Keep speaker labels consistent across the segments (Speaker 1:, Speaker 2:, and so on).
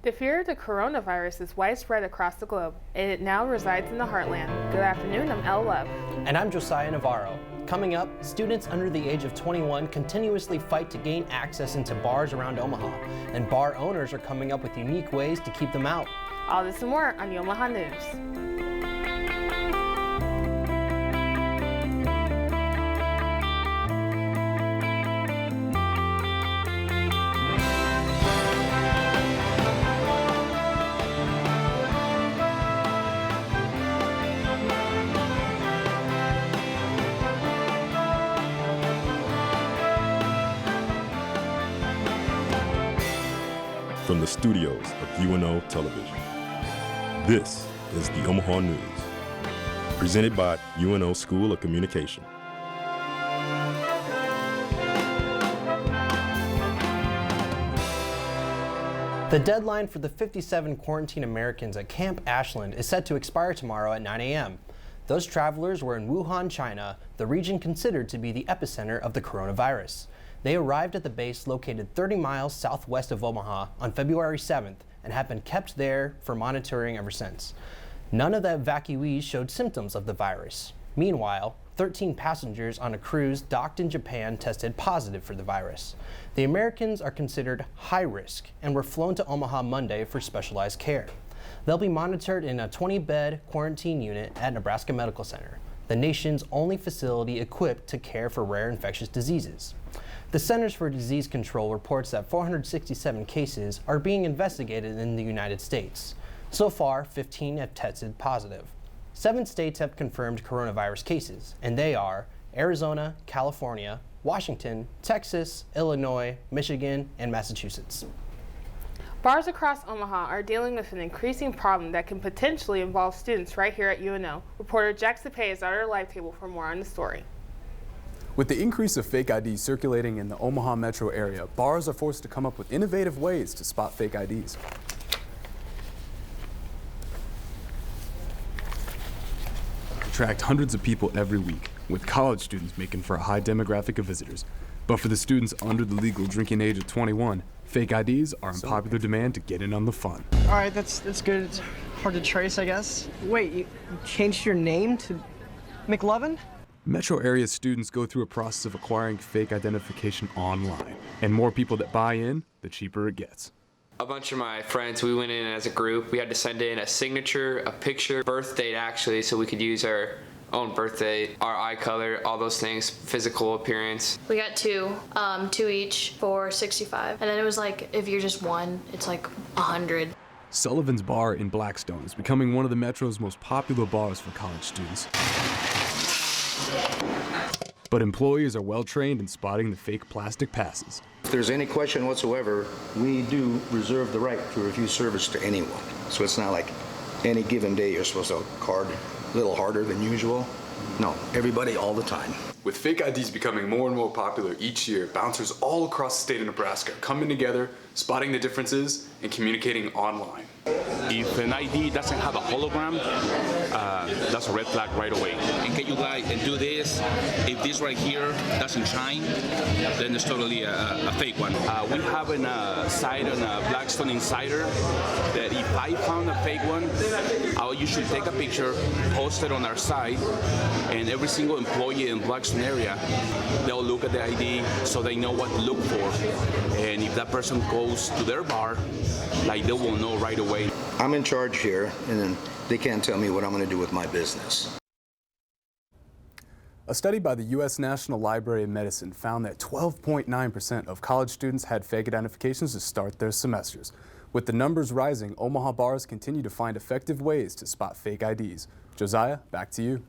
Speaker 1: The fear of the coronavirus is widespread across the globe, and it now resides in the heartland. Good afternoon, I'm Elle Love.
Speaker 2: And I'm Josiah Navarro. Coming up, students under the age of 21 continuously fight to gain access into bars around Omaha, and bar owners are coming up with unique ways to keep them out.
Speaker 1: All this and more on the Omaha News.
Speaker 3: From the studios of UNO Television, this is the Omaha News, presented by UNO School of Communication.
Speaker 2: The deadline for the 57 quarantine Americans at Camp Ashland is set to expire tomorrow at 9 a.m. Those travelers were in Wuhan, China, the region considered to be the epicenter of the coronavirus. They arrived at the base located 30 miles southwest of Omaha on February 7th and have been kept there for monitoring ever since. None of the evacuees showed symptoms of the virus. Meanwhile, 13 passengers on a cruise docked in Japan tested positive for the virus. The Americans are considered high risk and were flown to Omaha Monday for specialized care. They'll be monitored in a 20-bed quarantine unit at Nebraska Medical Center, the nation's only facility equipped to care for rare infectious diseases. The Centers for Disease Control reports that 467 cases are being investigated in the United States. So far, 15 have tested positive. 7 states have confirmed coronavirus cases, and they are Arizona, California, Washington, Texas, Illinois, Michigan, and Massachusetts.
Speaker 1: Bars across Omaha are dealing with an increasing problem that can potentially involve students right here at UNO. Reporter Jack Cepay is at our live table for more on the story.
Speaker 4: With the increase of fake IDs circulating in the Omaha metro area, bars are forced to come up with innovative ways to spot fake IDs. Attract hundreds of people every week, with college students making for a high demographic of visitors. But for the students under the legal drinking age of 21, fake IDs are in popular demand to get in on the fun.
Speaker 5: All right, that's good. It's hard to trace, I guess. Wait, you changed your name to McLovin?
Speaker 4: Metro area students go through a process of acquiring fake identification online. And more people that buy in, the cheaper it gets.
Speaker 6: A bunch of my friends, we went in as a group. We had to send in a signature, a picture, birth date actually, so we could use our own birth date, our eye color, all those things, physical appearance.
Speaker 7: We got two each for $65. And then it was like, if you're just one, it's like $100.
Speaker 4: Sullivan's Bar in Blackstone is becoming one of the Metro's most popular bars for college students. But employees are well trained in spotting the fake plastic passes.
Speaker 8: If there's any question whatsoever, we do reserve the right to refuse service to anyone. So it's not like any given day you're supposed to card a little harder than usual. No, everybody all the time.
Speaker 4: With fake IDs becoming more and more popular each year, bouncers all across the state of Nebraska are coming together, spotting the differences, and communicating online.
Speaker 9: If an ID doesn't have a hologram, that's a red flag right away. And can you guys do this? If this right here doesn't shine, then it's totally a fake one. We have a site on Blackstone Insider that if I found a fake one, I'll usually take a picture, post it on our site, and every single employee in Blackstone area, they'll look at the ID so they know what to look for. And if that person goes to their bar, like they will know right away.
Speaker 8: I'm in charge here, and then they can't tell me what I'm going to do with my business.
Speaker 4: A study by the U.S. National Library of Medicine found that 12.9% of college students had fake identifications to start their semesters. With the numbers rising, Omaha bars continue to find effective ways to spot fake IDs. Josiah, back to you.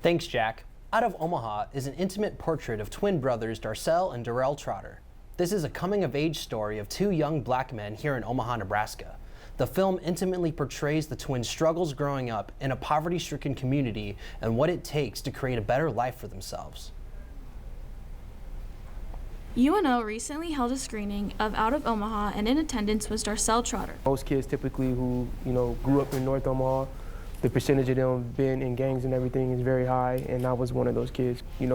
Speaker 2: Thanks, Jack. Out of Omaha is an intimate portrait of twin brothers Darcel and Darrell Trotter. This is a coming-of-age story of 2 young black men here in Omaha, Nebraska. The film intimately portrays the twins' struggles growing up in a poverty-stricken community and what it takes to create a better life for themselves.
Speaker 10: UNO recently held a screening of Out of Omaha, and in attendance was Darcel Trotter.
Speaker 11: Most kids typically who, grew up in North Omaha, the percentage of them being in gangs and everything is very high, and I was one of those kids. It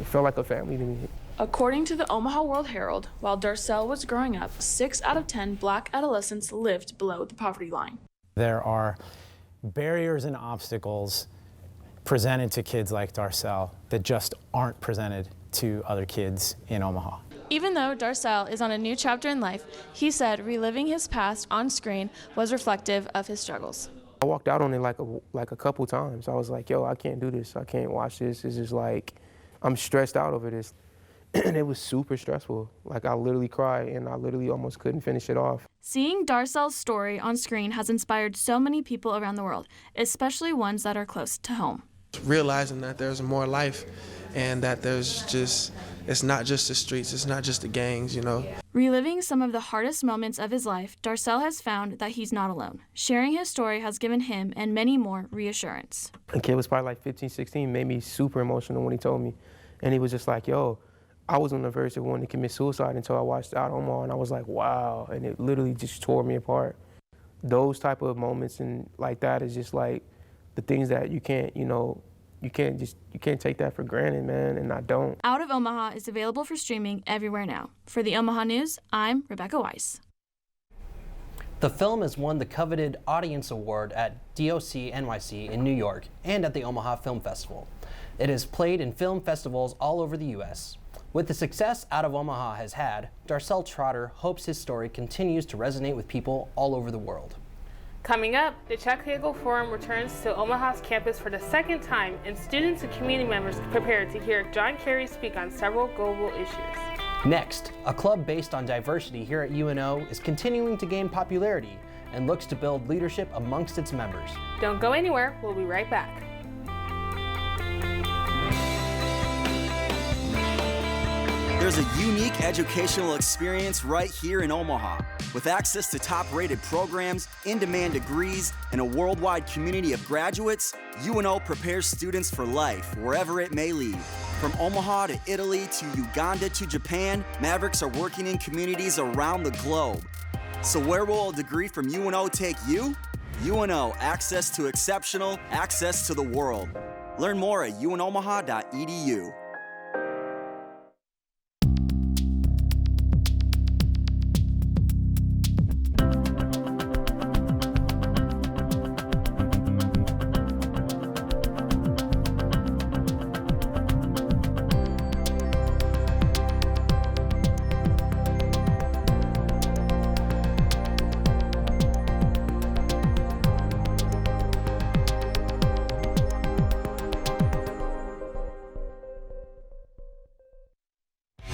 Speaker 11: felt like a family to me.
Speaker 10: According to the Omaha World Herald, while Darcel was growing up, 6 out of 10 black adolescents lived below the poverty line.
Speaker 12: There are barriers and obstacles presented to kids like Darcel that just aren't presented to other kids in Omaha.
Speaker 10: Even though Darcel is on a new chapter in life, he said reliving his past on screen was reflective of his struggles.
Speaker 11: I walked out on it like a couple times. I was like, yo, I can't do this. I can't watch this. It's just like, I'm stressed out over this. And it was super stressful. Like, I literally cried, and I literally almost couldn't finish it off.
Speaker 10: Seeing Darcel's story on screen has inspired so many people around the world, especially ones that are close to home.
Speaker 13: Realizing that there's more life and that it's not just the streets, it's not just the gangs, you know.
Speaker 10: Reliving some of the hardest moments of his life, Darcel has found that he's not alone. Sharing his story has given him and many more reassurance.
Speaker 11: The kid was probably like 15, 16, made me super emotional when he told me. And he was just like, yo, I was on the verge of wanting to commit suicide until I watched Out of Omaha, and I was like, wow, and it literally just tore me apart. Those type of moments and like that is just like the things that you can't, you can't take that for granted, man, and I don't.
Speaker 10: Out of Omaha is available for streaming everywhere now. For the Omaha News, I'm Rebecca Weiss.
Speaker 2: The film has won the coveted Audience Award at DOC NYC in New York and at the Omaha Film Festival. It has played in film festivals all over the U.S. With the success Out of Omaha has had, Darcel Trotter hopes his story continues to resonate with people all over the world.
Speaker 1: Coming up, the Chuck Hagel Forum returns to Omaha's campus for the second time, and students and community members prepare to hear John Kerry speak on several global issues.
Speaker 2: Next, a club based on diversity here at UNO is continuing to gain popularity and looks to build leadership amongst its members.
Speaker 1: Don't go anywhere, we'll be right back.
Speaker 14: There's a unique educational experience right here in Omaha. With access to top-rated programs, in-demand degrees, and a worldwide community of graduates, UNO prepares students for life, wherever it may lead. From Omaha to Italy to Uganda to Japan, Mavericks are working in communities around the globe. So where will a degree from UNO take you? UNO, access to exceptional, access to the world. Learn more at unomaha.edu.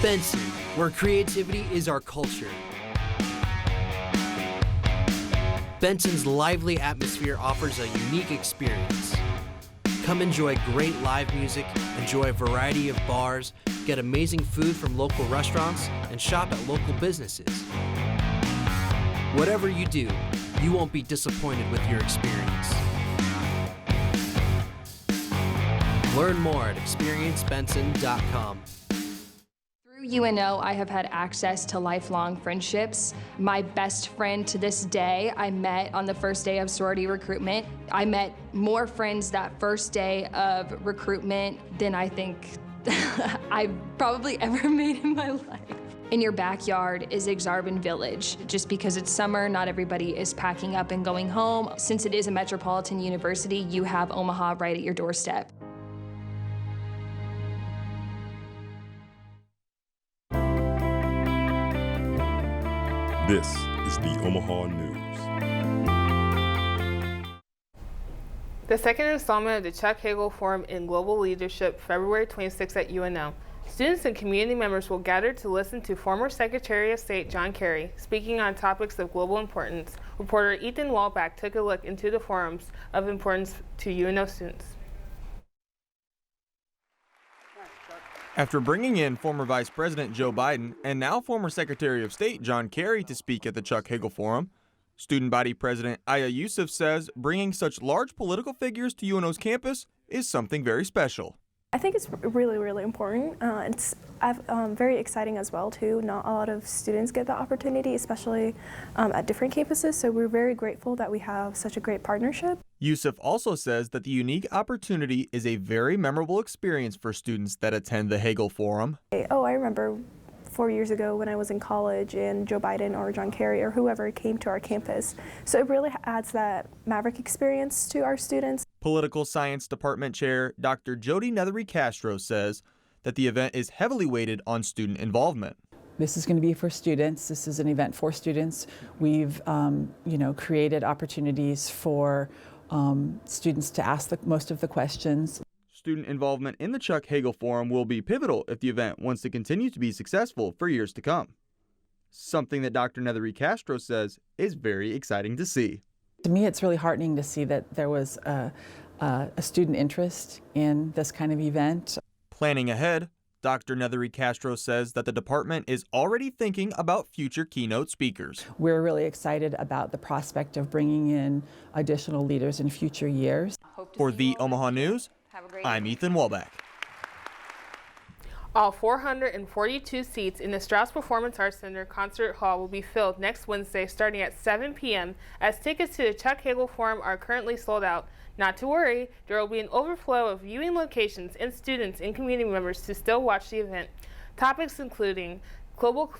Speaker 15: Benson, where creativity is our culture. Benson's lively atmosphere offers a unique experience. Come enjoy great live music, enjoy a variety of bars, get amazing food from local restaurants, and shop at local businesses. Whatever you do, you won't be disappointed with your experience. Learn more at experiencebenson.com.
Speaker 16: Through UNO, I have had access to lifelong friendships. My best friend to this day, I met on the first day of sorority recruitment. I met more friends that first day of recruitment than I think I've probably ever made in my life. In your backyard is Exarban Village. Just because it's summer, not everybody is packing up and going home. Since it is a metropolitan university, you have Omaha right at your doorstep.
Speaker 3: This is the Omaha News.
Speaker 1: The second installment of the Chuck Hagel Forum in Global Leadership, February 26th at UNO. Students and community members will gather to listen to former Secretary of State John Kerry speaking on topics of global importance. Reporter Ethan Wallback took a look into the forums of importance to UNO students.
Speaker 17: After bringing in former Vice President Joe Biden and now former Secretary of State John Kerry to speak at the Chuck Hagel Forum, student body president Aya Yusuf says bringing such large political figures to UNO's campus is something very special.
Speaker 18: I think it's really, really important. It's very exciting as well, too. Not a lot of students get the opportunity, especially at different campuses, so we're very grateful that we have such a great partnership.
Speaker 17: Yusuf also says that the unique opportunity is a very memorable experience for students that attend the Hagel Forum.
Speaker 18: Oh, I remember 4 years ago when I was in college and Joe Biden or John Kerry or whoever came to our campus. So it really adds that Maverick experience to our students.
Speaker 17: Political Science Department Chair Dr. Jody Nethery Castro says that the event is heavily weighted on student involvement.
Speaker 19: This is going to be for students. This is an event for students. We've created opportunities for students to ask most of the questions.
Speaker 17: Student involvement in the Chuck Hagel Forum will be pivotal if the event wants to continue to be successful for years to come. Something that Dr. Nethery Castro says is very exciting to see.
Speaker 19: To me, it's really heartening to see that there was a student interest in this kind of event.
Speaker 17: Planning ahead, Dr. Nethery Castro says that the department is already thinking about future keynote speakers.
Speaker 19: We're really excited about the prospect of bringing in additional leaders in future years.
Speaker 17: For the Omaha News, I'm Ethan Walbeck.
Speaker 1: All 442 seats in the Strauss Performance Arts Center Concert Hall will be filled next Wednesday starting at 7 p.m. as tickets to the Chuck Hagel Forum are currently sold out. Not to worry, there will be an overflow of viewing locations and students and community members to still watch the event. Topics including global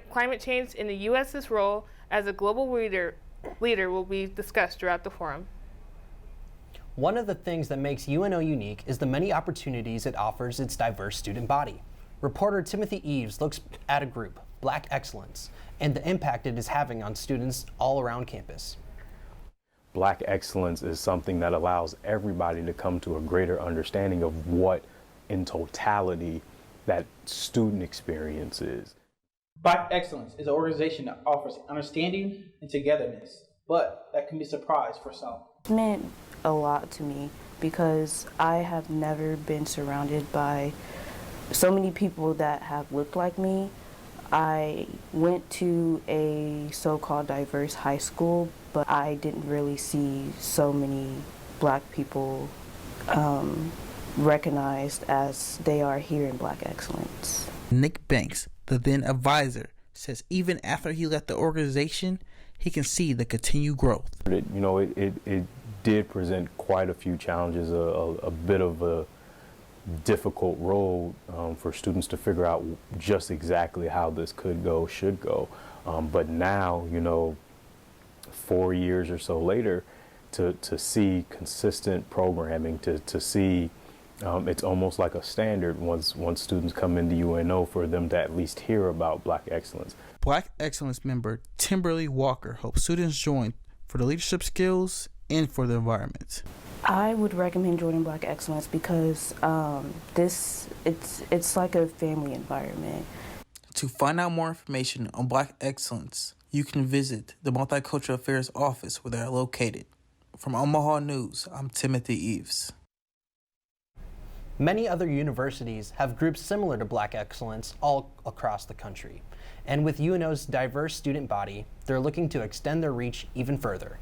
Speaker 1: climate change and the U.S.'s role as a global leader will be discussed throughout the forum.
Speaker 2: One of the things that makes UNO unique is the many opportunities it offers its diverse student body. Reporter Timothy Eves looks at a group, Black Excellence, and the impact it is having on students all around campus.
Speaker 20: Black excellence is something that allows everybody to come to a greater understanding of what, in totality, that student experience is.
Speaker 21: Black Excellence is an organization that offers understanding and togetherness, but that can be a surprise for some.
Speaker 22: It meant a lot to me because I have never been surrounded by so many people that have looked like me. I went to a so-called diverse high school, but I didn't really see so many Black people recognized as they are here in Black Excellence.
Speaker 23: Nick Banks, the then advisor, says even after he left the organization, he can see the continued growth.
Speaker 20: It did present quite a few challenges, a bit of a difficult road for students to figure out just exactly how this should go. But now, 4 years or so later, to see consistent programming, to see it's almost like a standard once students come into UNO for them to at least hear about Black Excellence.
Speaker 23: Black Excellence member Timberly Walker hopes students join for the leadership skills and for the environment.
Speaker 22: I would recommend joining Black Excellence because it's like a family environment.
Speaker 23: To find out more information on Black Excellence, you can visit the Multicultural Affairs office where they are located. From Omaha News, I'm Timothy Eves.
Speaker 2: Many other universities have groups similar to Black Excellence all across the country. And with UNO's diverse student body, they're looking to extend their reach even further.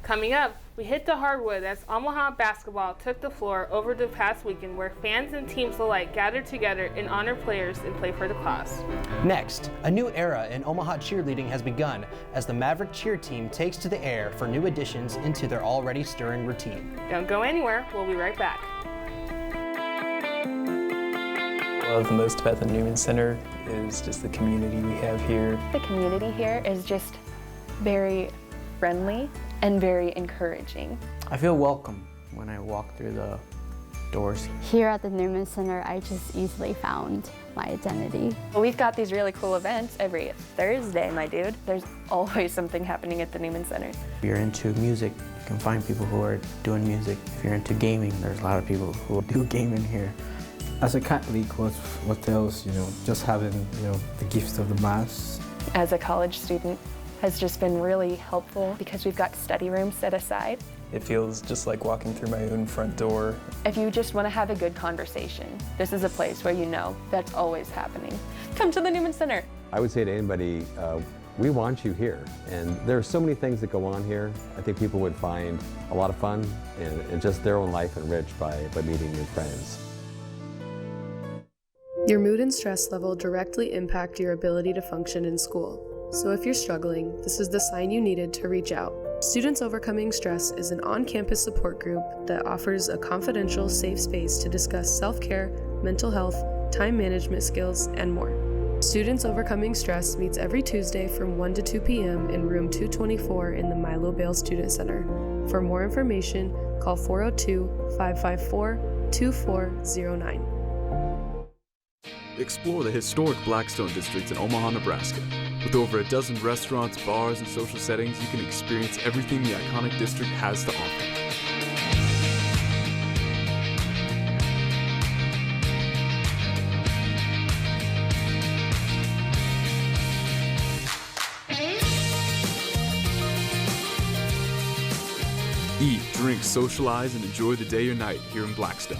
Speaker 1: Coming up, we hit the hardwood as Omaha basketball took the floor over the past weekend where fans and teams alike gathered together and honor players and play for the cause.
Speaker 2: Next, a new era in Omaha cheerleading has begun as the Maverick cheer team takes to the air for new additions into their already stirring routine.
Speaker 1: Don't go anywhere, we'll be right back.
Speaker 24: What I love the most about the Newman Center is just the community we have here.
Speaker 25: The community here is just very friendly and very encouraging.
Speaker 26: I feel welcome when I walk through the doors.
Speaker 27: Here at the Newman Center, I just easily found my identity.
Speaker 25: Well, we've got these really cool events every Thursday, my dude. There's always something happening at the Newman Center.
Speaker 26: If you're into music, you can find people who are doing music. If you're into gaming, there's a lot of people who do gaming here.
Speaker 28: As a Catholic, what else, just having, the gift of the Mass.
Speaker 25: As a college student, has just been really helpful because we've got study rooms set aside.
Speaker 24: It feels just like walking through my own front door.
Speaker 25: If you just want to have a good conversation, this is a place where that's always happening. Come to the Newman Center.
Speaker 29: I would say to anybody, we want you here. And there are so many things that go on here. I think people would find a lot of fun and just their own life enriched by meeting new friends.
Speaker 30: Your mood and stress level directly impact your ability to function in school. So if you're struggling, this is the sign you needed to reach out. Students Overcoming Stress is an on-campus support group that offers a confidential, safe space to discuss self-care, mental health, time management skills, and more. Students Overcoming Stress meets every Tuesday from 1 to 2 p.m. in room 224 in the Milo Bale Student Center. For more information, call 402-554-2409.
Speaker 4: Explore the historic Blackstone district in Omaha, Nebraska. With over a dozen restaurants, bars, and social settings, you can experience everything the iconic district has to offer. Eat, drink, socialize, and enjoy the day or night here in Blackstone.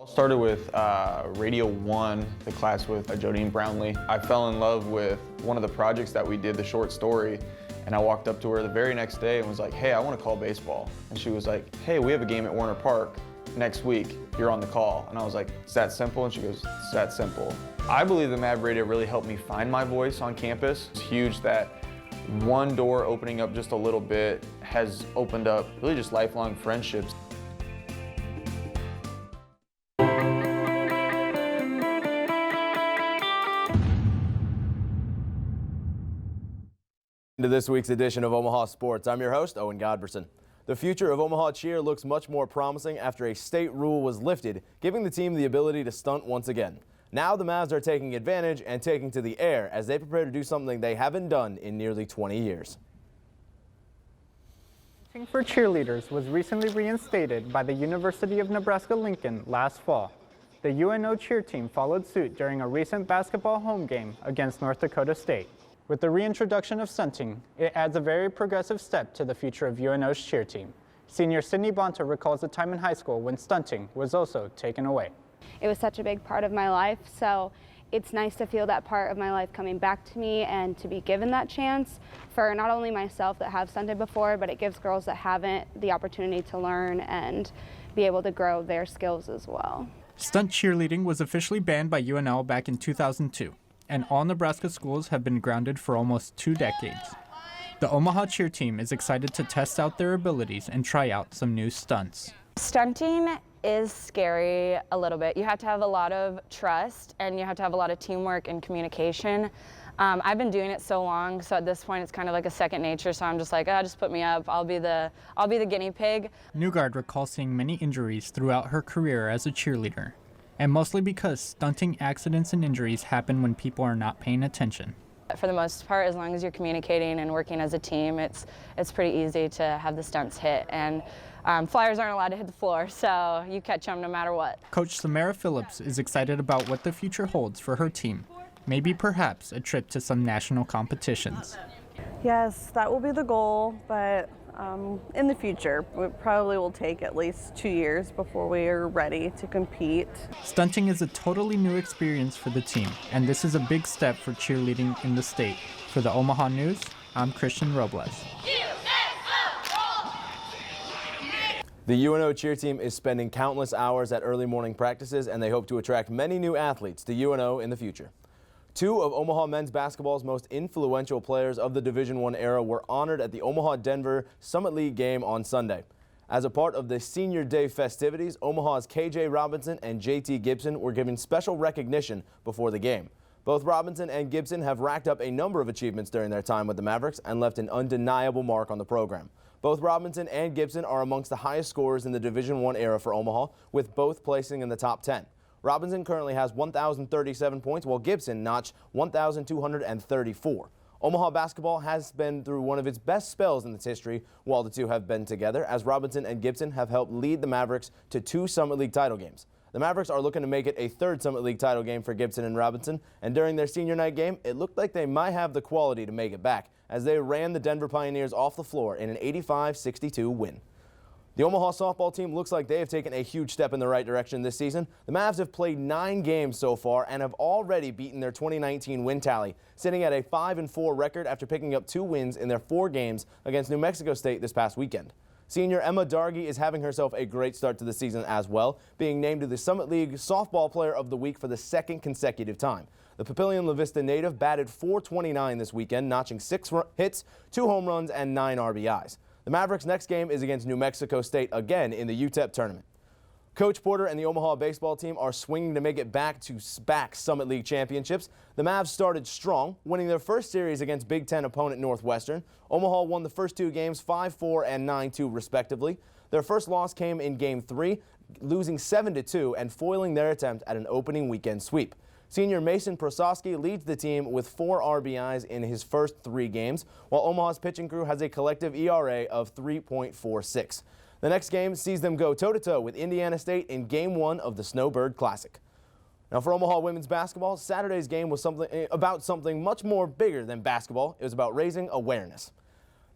Speaker 5: Started with Radio 1, the class with Jodine Brownlee. I fell in love with one of the projects that we did, the short story, and I walked up to her the very next day and was like, hey, I want to call baseball. And she was like, hey, we have a game at Warner Park next week, you're on the call. And I was like, it's that simple? And she goes, it's that simple. I believe the Mav Radio really helped me find my voice on campus. It's huge that one door opening up just a little bit has opened up really just lifelong friendships.
Speaker 6: To this week's edition of Omaha Sports, I'm your host, Owen Godberson. The future of Omaha cheer looks much more promising after a state rule was lifted, giving the team the ability to stunt once again. Now the Mavs are taking advantage and taking to the air as they prepare to do something they haven't done in nearly 20 years.
Speaker 7: Teaching for cheerleaders was recently reinstated by the University of Nebraska-Lincoln last fall. The UNO cheer team followed suit during a recent basketball home game against North Dakota State. With the reintroduction of stunting, it adds a very progressive step to the future of UNO's cheer team. Senior Sydney Bonta recalls a time in high school when stunting was also taken away.
Speaker 8: It was such a big part of my life, so it's nice to feel that part of my life coming back to me and to be given that chance for not only myself that have stunted before, but it gives girls that haven't the opportunity to learn and be able to grow their skills as well.
Speaker 9: Stunt cheerleading was officially banned by UNL back in 2002. And all Nebraska schools have been grounded for almost 2 decades. The Omaha cheer team is excited to test out their abilities and try out some new stunts.
Speaker 10: Stunting is scary a little bit. You have to have a lot of trust and you have to have a lot of teamwork and communication. I've been doing it so long, so at this point it's kind of like a second nature, so I'm just like, oh, just put me up. I'll be the guinea pig.
Speaker 9: Newgard recalls seeing many injuries throughout her career as a cheerleader, and mostly because stunting accidents and injuries happen when people are not paying attention.
Speaker 10: For the most part, as long as you're communicating and working as a team, it's pretty easy to have the stunts hit. And flyers aren't allowed to hit the floor, so you catch them no matter what.
Speaker 9: Coach Samara Phillips is excited about what the future holds for her team. Maybe perhaps a trip to some national competitions.
Speaker 11: Yes, that will be the goal, but in the future, it probably will take at least 2 years before we are ready to compete.
Speaker 9: Stunting is a totally new experience for the team, and this is a big step for cheerleading in the state. For the Omaha News, I'm Christian Robles.
Speaker 6: The UNO cheer team is spending countless hours at early morning practices, and they hope to attract many new athletes to UNO in the future. 2 of Omaha men's basketball's most influential players of the Division I era were honored at the Omaha-Denver Summit League game on Sunday. As a part of the Senior Day festivities, Omaha's KJ Robinson and JT Gibson were given special recognition before the game. Both Robinson and Gibson have racked up a number of achievements during their time with the Mavericks and left an undeniable mark on the program. Both Robinson and Gibson are amongst the highest scorers in the Division I era for Omaha, with both placing in the top 10. Robinson currently has 1,037 points, while Gibson notched 1,234. Omaha basketball has been through one of its best spells in its history while the two have been together, as Robinson and Gibson have helped lead the Mavericks to 2 Summit League title games. The Mavericks are looking to make it a 3rd Summit League title game for Gibson and Robinson, and during their senior night game, it looked like they might have the quality to make it back, as they ran the Denver Pioneers off the floor in an 85-62 win. The Omaha softball team looks like they have taken a huge step in the right direction this season. The Mavs have played 9 games so far and have already beaten their 2019 win tally, sitting at a 5-4 record after picking up 2 wins in their 4 games against New Mexico State this past weekend. Senior Emma Dargy is having herself a great start to the season as well, being named to the Summit League Softball Player of the Week for the 2nd consecutive time. The Papillion La Vista native batted .429 this weekend, notching 6 hits, 2 home runs, and 9 RBIs. The Mavericks' next game is against New Mexico State again in the UTEP tournament. Coach Porter and the Omaha baseball team are swinging to make it back to back Summit League championships. The Mavs started strong, winning their first series against Big Ten opponent Northwestern. Omaha won the first 2 games 5-4 and 9-2 respectively. Their first loss came in Game 3, losing 7-2 and foiling their attempt at an opening weekend sweep. Senior Mason Prososki leads the team with 4 RBIs in his first 3 games, while Omaha's pitching crew has a collective ERA of 3.46. The next game sees them go toe-to-toe with Indiana State in Game 1 of the Snowbird Classic. Now for Omaha women's basketball, Saturday's game was about something much more bigger than basketball. It was about raising awareness.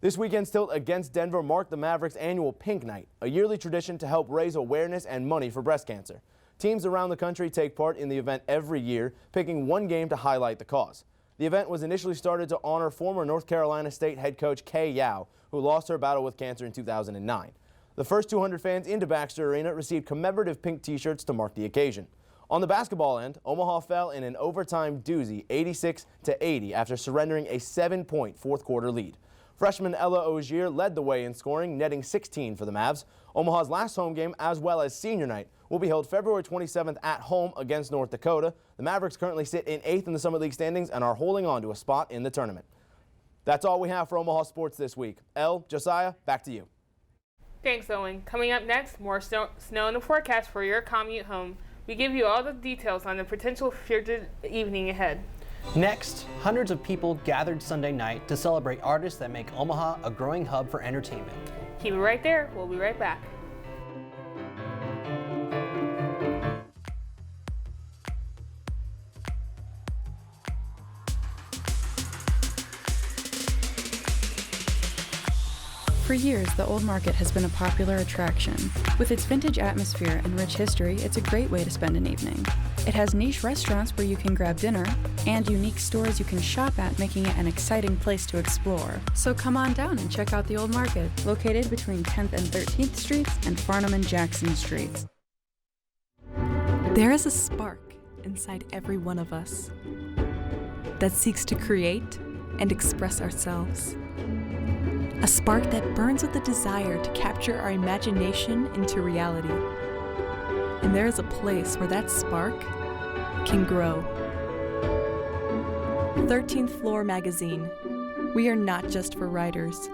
Speaker 6: This weekend's tilt against Denver marked the Mavericks' annual Pink Night, a yearly tradition to help raise awareness and money for breast cancer. Teams around the country take part in the event every year, picking one game to highlight the cause. The event was initially started to honor former North Carolina State head coach Kay Yao, who lost her battle with cancer in 2009. The first 200 fans into Baxter Arena received commemorative pink t-shirts to mark the occasion. On the basketball end, Omaha fell in an overtime doozy 86-80 after surrendering a 7-point fourth-quarter lead. Freshman Ella Ogier led the way in scoring, netting 16 for the Mavs. Omaha's last home game, as well as senior night, will be held February 27th at home against North Dakota. The Mavericks currently sit in 8th in the Summit League standings and are holding on to a spot in the tournament. That's all we have for Omaha sports this week. Josiah, back to you.
Speaker 1: Thanks, Owen. Coming up next, more snow in the forecast for your commute home. We give you all the details on the potential frigid evening ahead.
Speaker 2: Next, hundreds of people gathered Sunday night to celebrate artists that make Omaha a growing hub for entertainment.
Speaker 1: Keep it right there. We'll be right back.
Speaker 3: For years, the Old Market has been a popular attraction. With its vintage atmosphere and rich history, it's a great way to spend an evening. It has niche restaurants where you can grab dinner, and unique stores you can shop at, making it an exciting place to explore. So come on down and check out the Old Market, located between 10th and 13th Streets and Farnham and Jackson Streets.
Speaker 12: There is a spark inside every one of us that seeks to create and express ourselves. A spark that burns with the desire to capture our imagination into reality. And there is a place where that spark can grow. 13th Floor Magazine. We are not just for writers.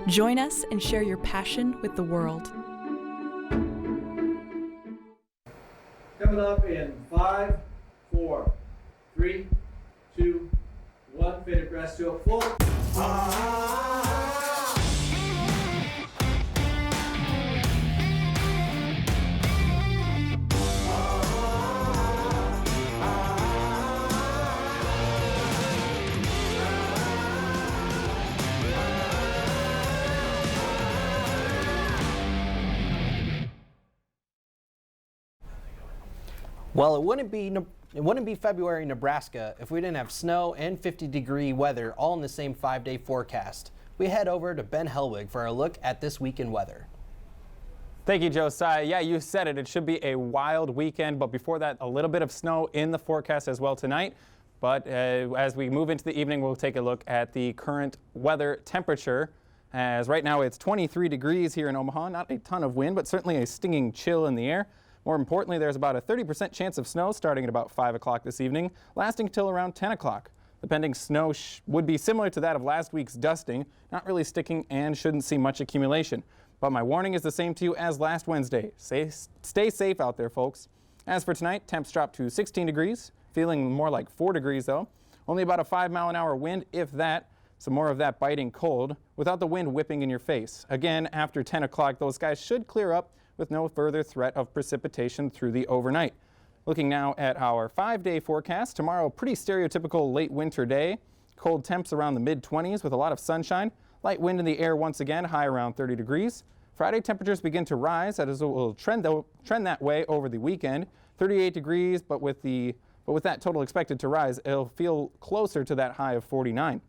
Speaker 12: Join us and share your passion with the world.
Speaker 13: Coming up in 5, 4, 3, 2, 1. Faded press to a full.
Speaker 2: Well, it wouldn't be February in Nebraska if we didn't have snow and 50-degree weather all in the same 5-day forecast. We head over to Ben Helwig for a look at this week in weather.
Speaker 14: Thank you, Josiah. Yeah, you said it. It should be a wild weekend, but before that, a little bit of snow in the forecast as well tonight. But as we move into the evening, we'll take a look at the current weather temperature. As right now it's 23 degrees here in Omaha. Not a ton of wind, but certainly a stinging chill in the air. More importantly, there's about a 30% chance of snow starting at about 5 o'clock this evening, lasting until around 10 o'clock. The pending snow would be similar to that of last week's dusting, not really sticking and shouldn't see much accumulation. But my warning is the same to you as last Wednesday. Stay safe out there, folks. As for tonight, temps drop to 16 degrees, feeling more like 4 degrees though. Only about a 5-mile-an-hour wind, if that. Some more of that biting cold without the wind whipping in your face. Again, after 10 o'clock, those skies should clear up with no further threat of precipitation through the overnight. Looking now at our 5-day forecast, tomorrow pretty stereotypical late winter day. Cold temps around the mid-20s with a lot of sunshine. Light wind in the air once again, high around 30 degrees. Friday temperatures begin to rise as it will trend that way over the weekend. 38 degrees, but with that total expected to rise, it'll feel closer to that high of 49.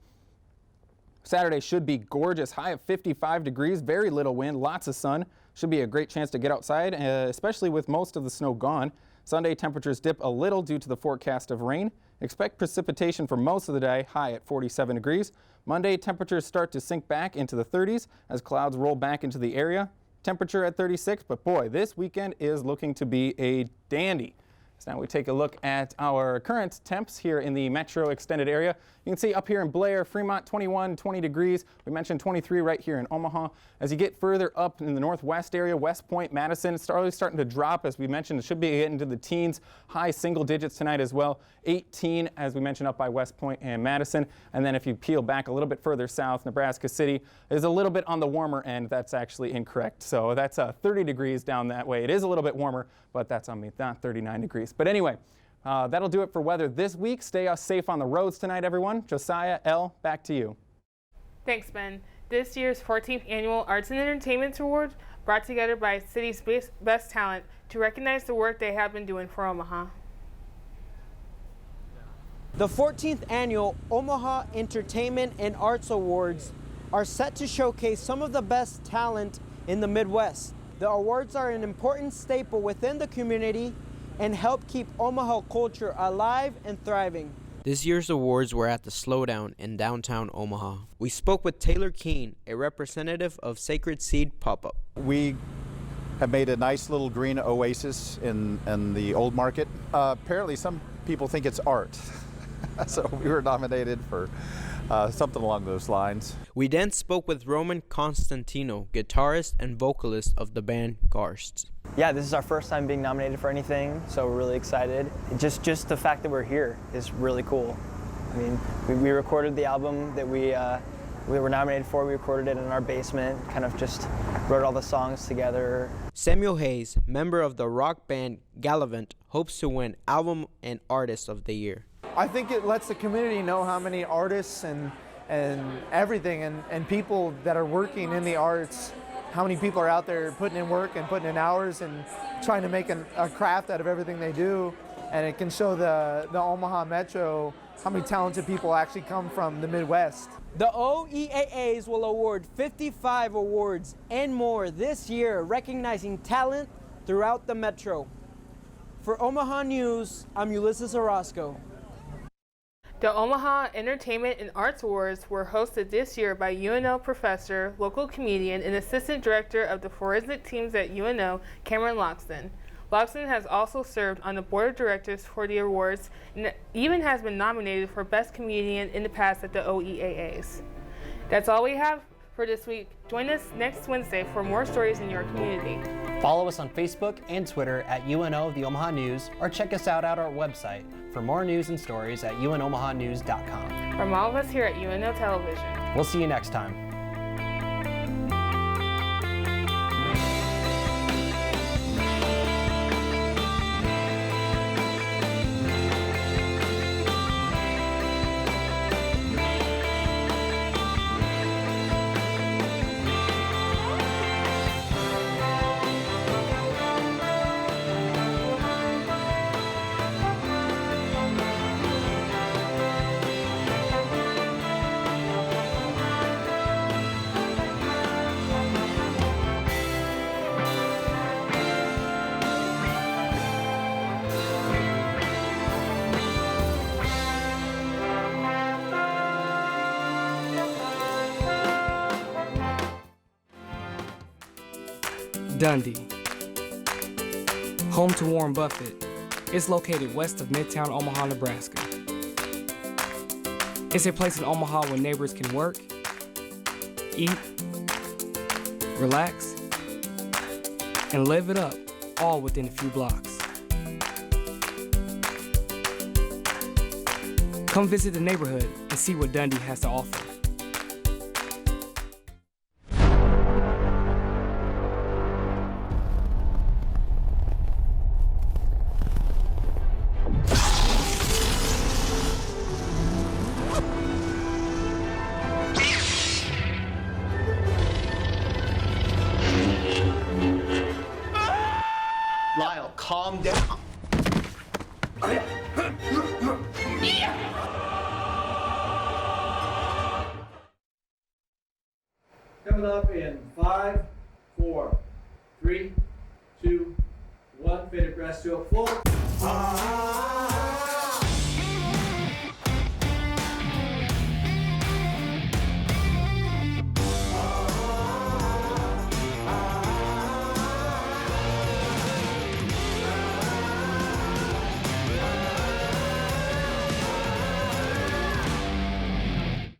Speaker 14: Saturday should be gorgeous, high of 55 degrees, very little wind, lots of sun. Should be a great chance to get outside, especially with most of the snow gone. Sunday temperatures dip a little due to the forecast of rain. Expect precipitation for most of the day, high at 47 degrees. Monday, temperatures start to sink back into the 30s as clouds roll back into the area. Temperature at 36, but boy, this weekend is looking to be a dandy. So now we take a look at our current temps here in the metro extended area. You can see up here in Blair, Fremont, 21, 20 degrees. We mentioned 23 right here in Omaha. As you get further up in the northwest area, West Point, Madison, it's already starting to drop. As we mentioned, it should be getting into the teens, high single digits tonight as well. 18, as we mentioned, up by West Point and Madison. And then if you peel back a little bit further south, Nebraska City is a little bit on the warmer end. That's actually incorrect. So that's 30 degrees down that way. It is a little bit warmer, but that's on me, not 39 degrees. But anyway, that'll do it for weather this week. Stay safe on the roads tonight, everyone. Josiah, Elle, back to you.
Speaker 1: Thanks, Ben. This year's 14th Annual Arts and Entertainment Awards brought together by city's best talent to recognize the work they have been doing for Omaha.
Speaker 15: The 14th Annual Omaha Entertainment and Arts Awards are set to showcase some of the best talent in the Midwest. The awards are an important staple within the community and help keep Omaha culture alive and thriving.
Speaker 26: This year's awards were at the Slowdown in downtown Omaha. We spoke with Taylor Keene, a representative of Sacred Seed Pop-Up.
Speaker 16: We have made a nice little green oasis in the old market. Apparently some people think it's art. So we were nominated for something along those lines.
Speaker 26: We then spoke with Roman Constantino, guitarist and vocalist of the band Garsts.
Speaker 17: Yeah, this is our first time being nominated for anything, so we're really excited. Just the fact that we're here is really cool. I mean, we recorded the album that we were nominated for. We recorded it in our basement, kind of just wrote all the songs together.
Speaker 26: Samuel Hayes, member of the rock band Gallivant, hopes to win Album and Artist of the Year.
Speaker 18: I think it lets the community know how many artists and everything and people that are working in the arts, how many people are out there putting in work and putting in hours and trying to make a craft out of everything they do. And it can show the Omaha Metro how many talented people actually come from the Midwest.
Speaker 15: The OEAAs will award 55 awards and more this year, recognizing talent throughout the Metro. For Omaha News, I'm Ulysses Orozco.
Speaker 1: The Omaha Entertainment and Arts Awards were hosted this year by UNO professor, local comedian, and assistant director of the forensic teams at UNO, Cameron Loxton. Loxton has also served on the board of directors for the awards and even has been nominated for Best Comedian in the past at the OEAAs. That's all we have for this week. Join us next Wednesday for more stories in your community.
Speaker 2: Follow us on Facebook and Twitter at UNO The Omaha News, or check us out at our website for more news and stories at unomahanews.com.
Speaker 1: From all of us here at UNO Television.
Speaker 2: We'll see you next time.
Speaker 19: Dundee. Home to Warren Buffett, it's located west of Midtown Omaha, Nebraska. It's a place in Omaha where neighbors can work, eat, relax, and live it up, all within a few blocks. Come visit the neighborhood and see what Dundee has to offer.
Speaker 20: Lyle, calm down.
Speaker 13: Coming up in 5, 4, 3, 2, 1. Faded breast to a full.